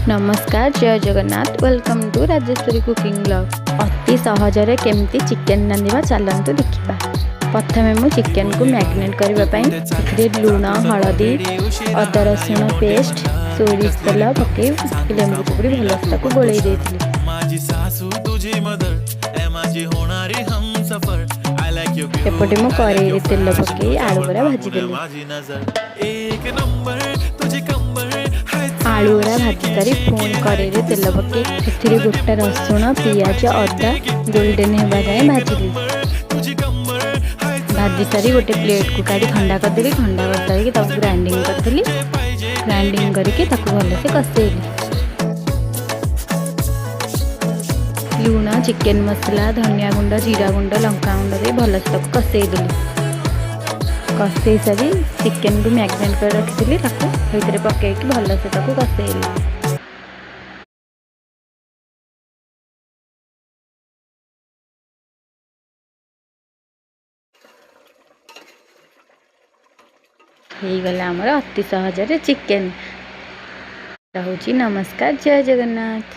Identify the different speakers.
Speaker 1: नमस्कार जय Jagannath welcome to Rajeshwari cooking blog. अति सहजरे केमती चिकेन रांधिबा चलतु देखिबा। प्रथमे मु चिकेन को मैरिनेट करने लुण हलदी अदा रसुण पेस्ट सोरिष तेल पकई लेंबू चिपुड़ी भलसे ताको गोलई देथिली। एपटे मु कड़ाई तेल पकई आलू गुरा भाजी देली। आलू गुरा भाजी सारी पुणी कड़ाई तेल पकई एथिरे गोटा रसुण पियाज अदा गोल्डन होगा जाए भाजिली। भाजी सारी गोटे प्लेट को काढ़ी ठंडा करदेली। ठंडा कर ग्राइंडिंग करदेली। ग्राइंडिंग करके भलसे कसेली। लुण चिकेन मसला धनिया गुंड जीरा गुंड लंका गुंड दे भलसे कसेदेली। कसे सारी चिकेन को मैरिनेट कर रखी पकई भलसे कसेली। गला आमर अति सहजरे चिकेन। नमस्कार जय जगन्नाथ।